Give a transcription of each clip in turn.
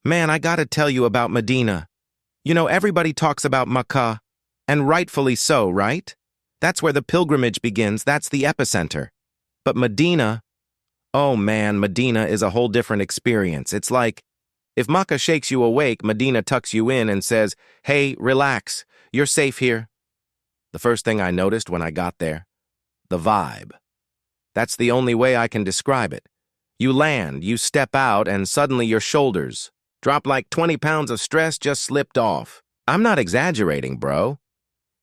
Man, I gotta tell you about Medina. You know, everybody talks about Makkah, and rightfully so, right? That's where the pilgrimage begins, that's the epicenter. But Medina, oh man, Medina is a whole different experience. It's like, if Makkah shakes you awake, Medina tucks you in and says, hey, relax, you're safe here. The first thing I noticed when I got there, the vibe. That's the only way I can describe it. You land, you step out, and suddenly your shoulders drop like 20 pounds of stress just slipped off. I'm not exaggerating, bro.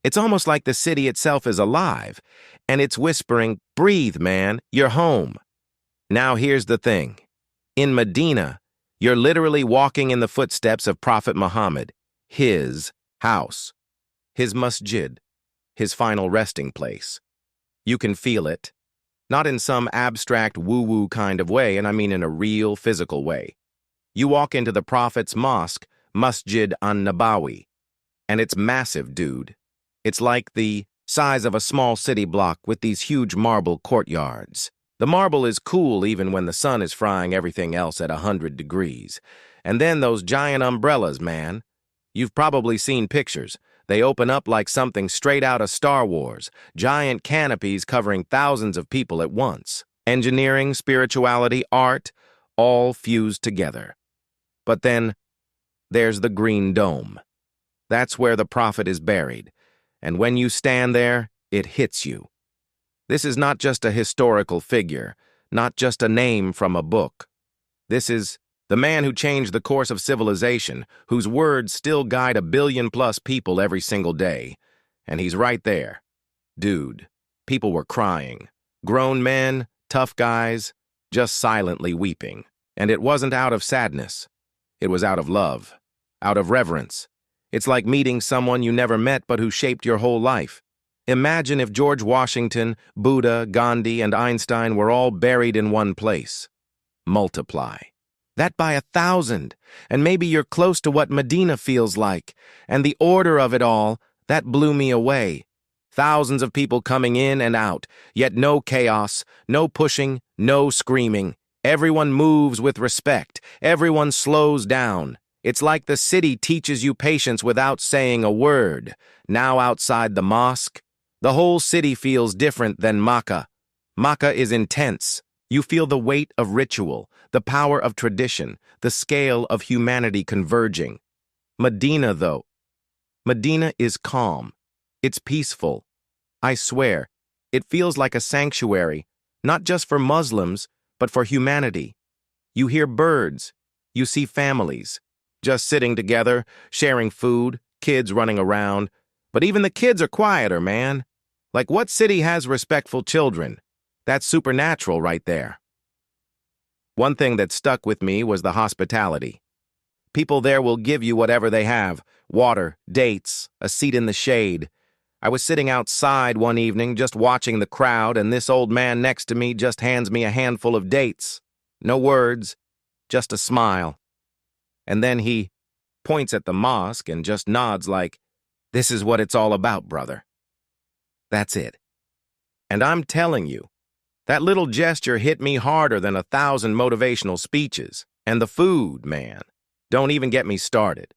It's almost like the city itself is alive, and it's whispering, breathe, man, you're home. Now here's the thing. In Medina, you're literally walking in the footsteps of Prophet Muhammad, his house, his masjid, his final resting place. You can feel it, not in some abstract woo-woo kind of way, and I mean in a real physical way. You walk into the Prophet's mosque, Masjid an-Nabawi, and it's massive, dude. It's like the size of a small city block with these huge marble courtyards. The marble is cool even when the sun is frying everything else at 100 degrees. And then those giant umbrellas, man. You've probably seen pictures. They open up like something straight out of Star Wars, giant canopies covering thousands of people at once. Engineering, spirituality, art, all fused together. But then, there's the Green Dome. That's where the Prophet is buried. And when you stand there, it hits you. This is not just a historical figure, not just a name from a book. This is the man who changed the course of civilization, whose words still guide 1 billion-plus people every single day. And he's right there. Dude, people were crying. Grown men, tough guys, just silently weeping. And it wasn't out of sadness. It was out of love, out of reverence. It's like meeting someone you never met but who shaped your whole life. Imagine if George Washington, Buddha, Gandhi, and Einstein were all buried in one place. Multiply that by 1,000, and maybe you're close to what Medina feels like. And the order of it all, that blew me away. Thousands of people coming in and out, yet no chaos, no pushing, no screaming. Everyone moves with respect. Everyone slows down. It's like the city teaches you patience without saying a word. Now outside the mosque, the whole city feels different than Makkah. Makkah is intense. You feel the weight of ritual, the power of tradition, the scale of humanity converging. Medina, though. Medina is calm. It's peaceful. I swear, it feels like a sanctuary, not just for Muslims, but for humanity. You hear birds. You see families, just sitting together, sharing food, kids running around. But even the kids are quieter, man. Like, what city has respectful children? That's supernatural right there. One thing that stuck with me was the hospitality. People there will give you whatever they have: water, dates, a seat in the shade. I was sitting outside one evening just watching the crowd, and this old man next to me just hands me a handful of dates. No words, just a smile. And then he points at the mosque and just nods like, "This is what it's all about, brother." That's it. And I'm telling you, that little gesture hit me harder than 1,000 motivational speeches. And the food, man. Don't even get me started.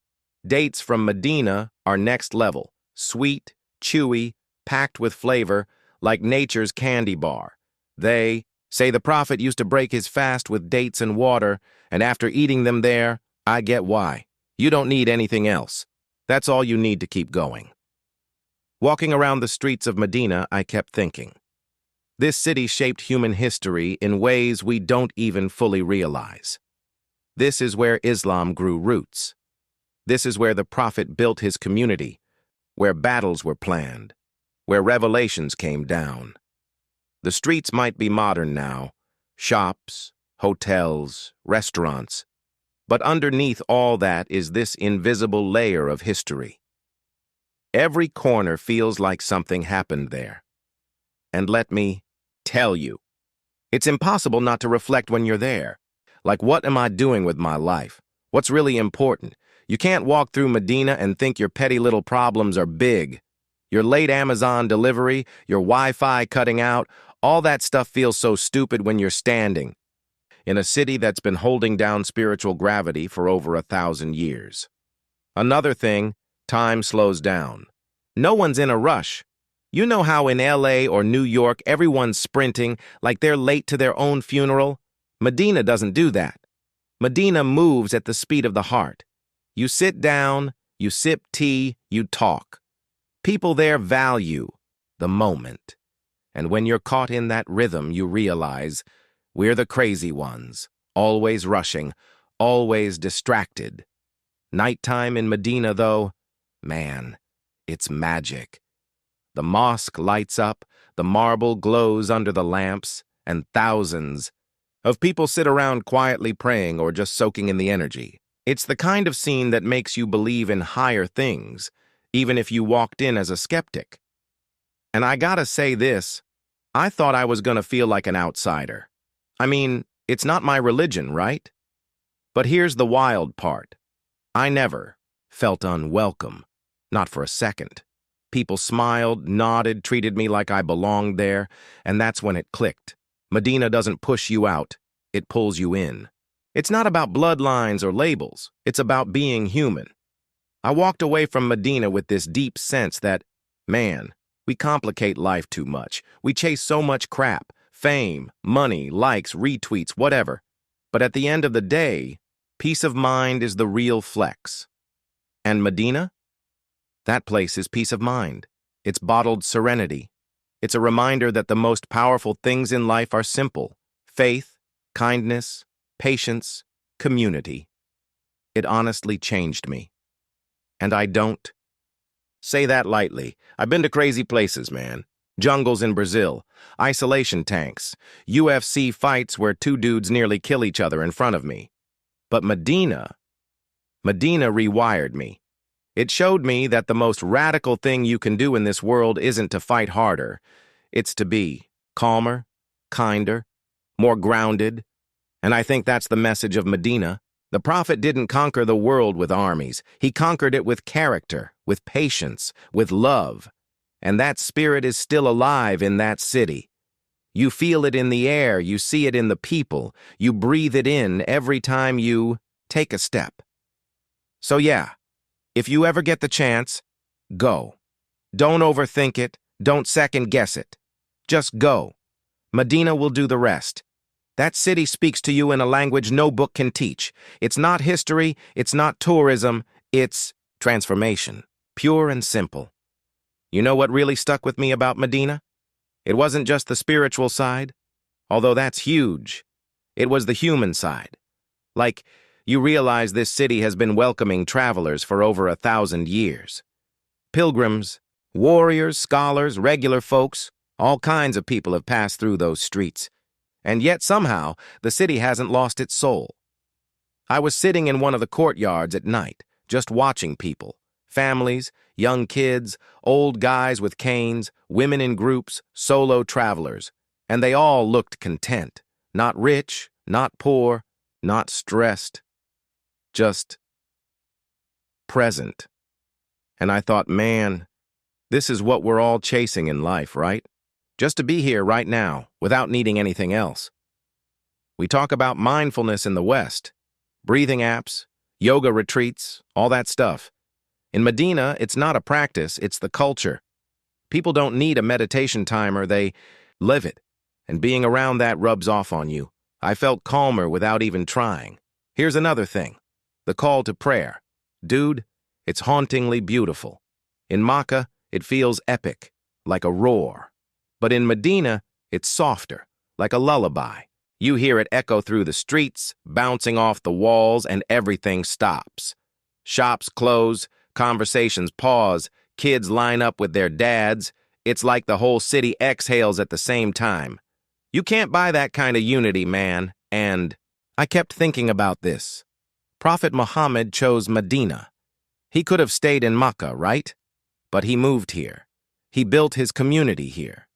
Dates from Medina are next level. Sweet, chewy, packed with flavor, like nature's candy bar. They say the Prophet used to break his fast with dates and water, and after eating them there, I get why. You don't need anything else. That's all you need to keep going. Walking around the streets of Medina, I kept thinking. This city shaped human history in ways we don't even fully realize. This is where Islam grew roots. This is where the Prophet built his community, where battles were planned, where revelations came down. The streets might be modern now, shops, hotels, restaurants, but underneath all that is this invisible layer of history. Every corner feels like something happened there. And let me tell you, it's impossible not to reflect when you're there. Like, what am I doing with my life? What's really important? You can't walk through Medina and think your petty little problems are big. Your late Amazon delivery, your Wi-Fi cutting out, all that stuff feels so stupid when you're standing. in a city that's been holding down spiritual gravity for over 1,000 years. Another thing, time slows down. No one's in a rush. You know how in LA or New York everyone's sprinting like they're late to their own funeral? Medina doesn't do that. Medina moves at the speed of the heart. You sit down, you sip tea, you talk. People there value the moment. And when you're caught in that rhythm, you realize we're the crazy ones, always rushing, always distracted. Nighttime in Medina, though, man, it's magic. The mosque lights up, the marble glows under the lamps, and thousands of people sit around quietly praying or just soaking in the energy. It's the kind of scene that makes you believe in higher things, even if you walked in as a skeptic. And I gotta say this, I thought I was gonna feel like an outsider. I mean, it's not my religion, right? But here's the wild part. I never felt unwelcome, not for a second. People smiled, nodded, treated me like I belonged there, and that's when it clicked. Medina doesn't push you out, it pulls you in. It's not about bloodlines or labels, it's about being human. I walked away from Medina with this deep sense that, man, we complicate life too much. We chase so much crap, fame, money, likes, retweets, whatever. But at the end of the day, peace of mind is the real flex. And Medina? That place is peace of mind. It's bottled serenity. It's a reminder that the most powerful things in life are simple: faith, kindness, patience, community. It honestly changed me. And I don't say that lightly. I've been to crazy places, man. Jungles in Brazil, isolation tanks, UFC fights where two dudes nearly kill each other in front of me. But Medina rewired me. It showed me that the most radical thing you can do in this world isn't to fight harder. It's to be calmer, kinder, more grounded. And I think that's the message of Medina. The Prophet didn't conquer the world with armies. He conquered it with character, with patience, with love. And that spirit is still alive in that city. You feel it in the air, you see it in the people, you breathe it in every time you take a step. So yeah, if you ever get the chance, go. Don't overthink it, don't second guess it. Just go. Medina will do the rest. That city speaks to you in a language no book can teach. It's not history, it's not tourism, it's transformation. Pure and simple. You know what really stuck with me about Medina? It wasn't just the spiritual side, although that's huge. It was the human side. Like, you realize this city has been welcoming travelers for over 1,000 years. Pilgrims, warriors, scholars, regular folks, all kinds of people have passed through those streets. And yet somehow, the city hasn't lost its soul. I was sitting in one of the courtyards at night, just watching people. Families, young kids, old guys with canes, women in groups, solo travelers. And they all looked content. Not rich, not poor, not stressed. Just present. And I thought, man, this is what we're all chasing in life, right? Just to be here right now, without needing anything else. We talk about mindfulness in the West, breathing apps, yoga retreats, all that stuff. In Medina, it's not a practice, it's the culture. People don't need a meditation timer, they live it. And being around that rubs off on you. I felt calmer without even trying. Here's another thing. The call to prayer. Dude, it's hauntingly beautiful. In Makkah, it feels epic, like a roar. But in Medina, it's softer, like a lullaby. You hear it echo through the streets, bouncing off the walls, and everything stops. Shops close, conversations pause, kids line up with their dads. It's like the whole city exhales at the same time. You can't buy that kind of unity, man. And I kept thinking about this. Prophet Muhammad chose Medina. He could have stayed in Makkah, right? But he moved here. He built his community here.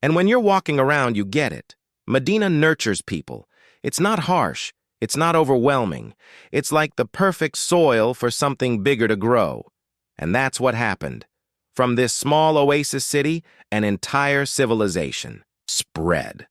And when you're walking around, you get it. Medina nurtures people. It's not harsh. It's not overwhelming. It's like the perfect soil for something bigger to grow. And that's what happened. From this small oasis city, an entire civilization spread.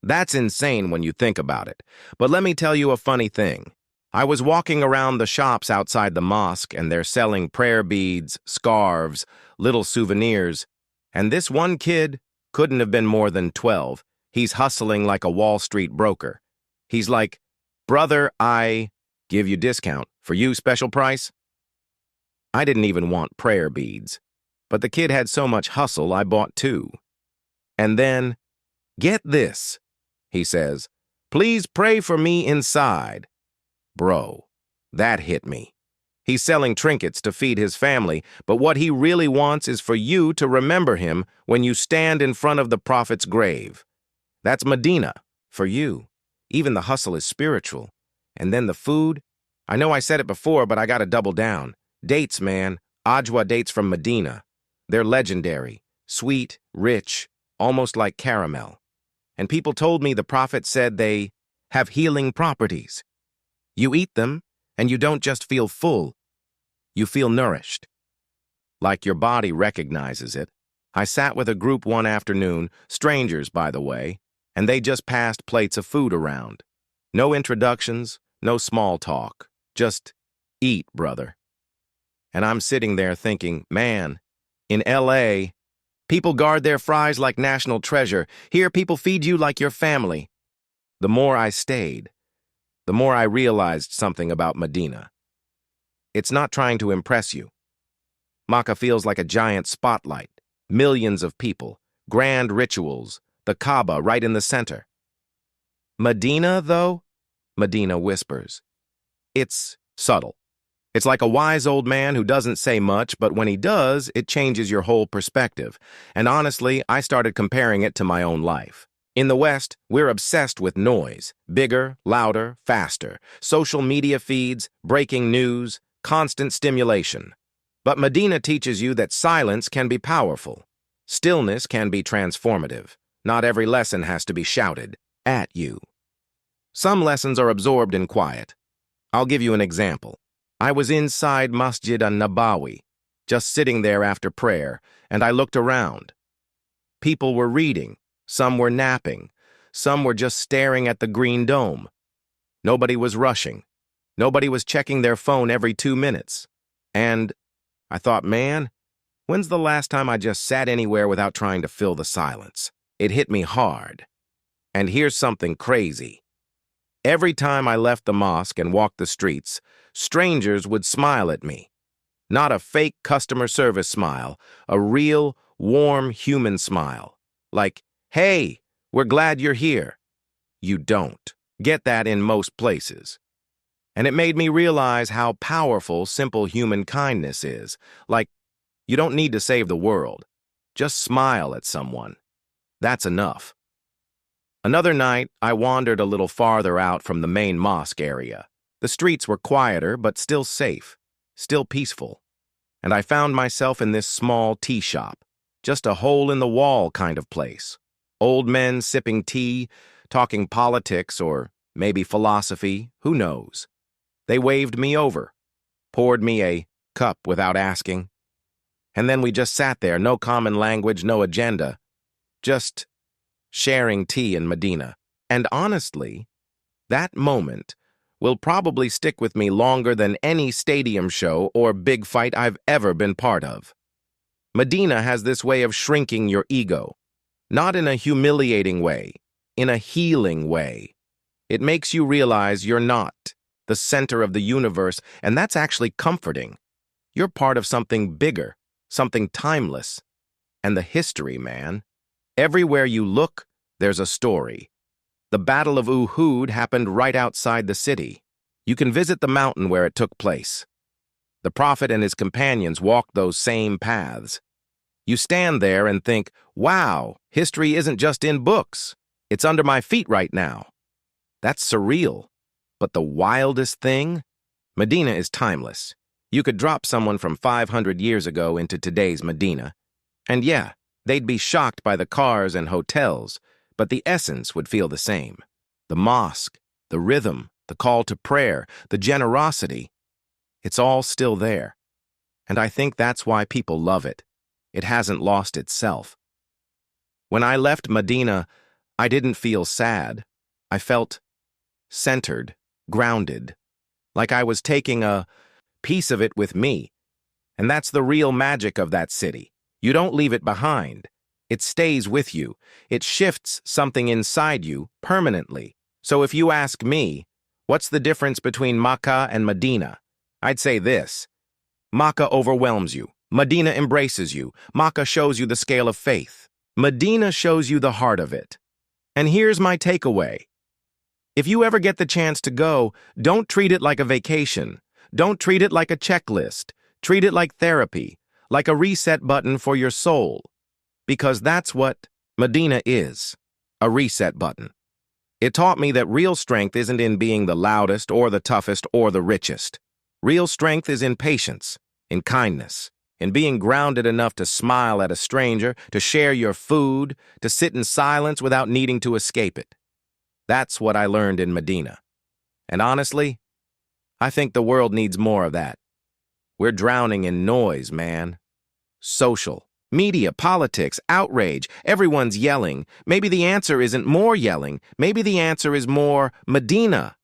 That's insane when you think about it. But let me tell you a funny thing. I was walking around the shops outside the mosque, and they're selling prayer beads, scarves, little souvenirs. And this one kid couldn't have been more than 12. He's hustling like a Wall Street broker. He's like, "Brother, I give you discount. For you, special price?" I didn't even want prayer beads. But the kid had so much hustle, I bought two. And then, "Get this," he says, "please pray for me inside." Bro, that hit me. He's selling trinkets to feed his family, but what he really wants is for you to remember him when you stand in front of the prophet's grave. That's Medina, for you. Even the hustle is spiritual. And then the food? I know I said it before, but I gotta double down. Dates, man. Ajwa dates from Medina. They're legendary. Sweet, rich, almost like caramel. And people told me the prophet said they have healing properties. You eat them, and you don't just feel full. You feel nourished. Like your body recognizes it. I sat with a group one afternoon, strangers, by the way, and they just passed plates of food around. No introductions, no small talk. Just eat, brother. And I'm sitting there thinking, man, in LA, people guard their fries like national treasure. Here, people feed you like your family. The more I stayed, the more I realized something about Medina. It's not trying to impress you. Makkah feels like a giant spotlight, millions of people, grand rituals, the Kaaba right in the center. Medina, though? Medina whispers. It's subtle. It's like a wise old man who doesn't say much, but when he does, it changes your whole perspective. And honestly, I started comparing it to my own life. In the West, we're obsessed with noise. Bigger, louder, faster. Social media feeds, breaking news, constant stimulation. But Medina teaches you that silence can be powerful. Stillness can be transformative. Not every lesson has to be shouted at you. Some lessons are absorbed in quiet. I'll give you an example. I was inside Masjid an-Nabawi, just sitting there after prayer, and I looked around. People were reading. Some were napping. Some were just staring at the green dome. Nobody was rushing. Nobody was checking their phone every 2 minutes. And I thought, man, when's the last time I just sat anywhere without trying to fill the silence? It hit me hard. And here's something crazy. Every time I left the mosque and walked the streets, strangers would smile at me. Not a fake customer service smile, a real, warm human smile. Like, "Hey, we're glad you're here." You don't get that in most places. And it made me realize how powerful simple human kindness is. Like, you don't need to save the world. Just smile at someone. That's enough. Another night, I wandered a little farther out from the main mosque area. The streets were quieter, but still safe, still peaceful. And I found myself in this small tea shop, just a hole-in-the-wall kind of place. Old men sipping tea, talking politics or maybe philosophy, who knows? They waved me over, poured me a cup without asking. And then we just sat there, no common language, no agenda, just sharing tea in Medina. And honestly, that moment will probably stick with me longer than any stadium show or big fight I've ever been part of. Medina has this way of shrinking your ego, not in a humiliating way, in a healing way. It makes you realize you're not the center of the universe, and that's actually comforting. You're part of something bigger, something timeless. And the history, man. Everywhere you look, there's a story. The Battle of Uhud happened right outside the city. You can visit the mountain where it took place. The Prophet and his companions walked those same paths. You stand there and think, wow, history isn't just in books. It's under my feet right now. That's surreal. But the wildest thing? Medina is timeless. You could drop someone from 500 years ago into today's Medina. And yeah, they'd be shocked by the cars and hotels, but the essence would feel the same. The mosque, the rhythm, the call to prayer, the generosity. It's all still there. And I think that's why people love it. It hasn't lost itself. When I left Medina, I didn't feel sad. I felt centered, grounded, like I was taking a piece of it with me. And that's the real magic of that city. You don't leave it behind. It stays with you. It shifts something inside you permanently. So if you ask me, what's the difference between Makkah and Medina? I'd say this. Makkah overwhelms you. Medina embraces you. Makkah shows you the scale of faith. Medina shows you the heart of it. And here's my takeaway. If you ever get the chance to go, don't treat it like a vacation. Don't treat it like a checklist. Treat it like therapy, like a reset button for your soul. Because that's what Medina is, a reset button. It taught me that real strength isn't in being the loudest or the toughest or the richest. Real strength is in patience, in kindness, in being grounded enough to smile at a stranger, to share your food, to sit in silence without needing to escape it. That's what I learned in Medina. And honestly, I think the world needs more of that. We're drowning in noise, man. Social, media, politics, outrage, everyone's yelling. Maybe the answer isn't more yelling. Maybe the answer is more Medina.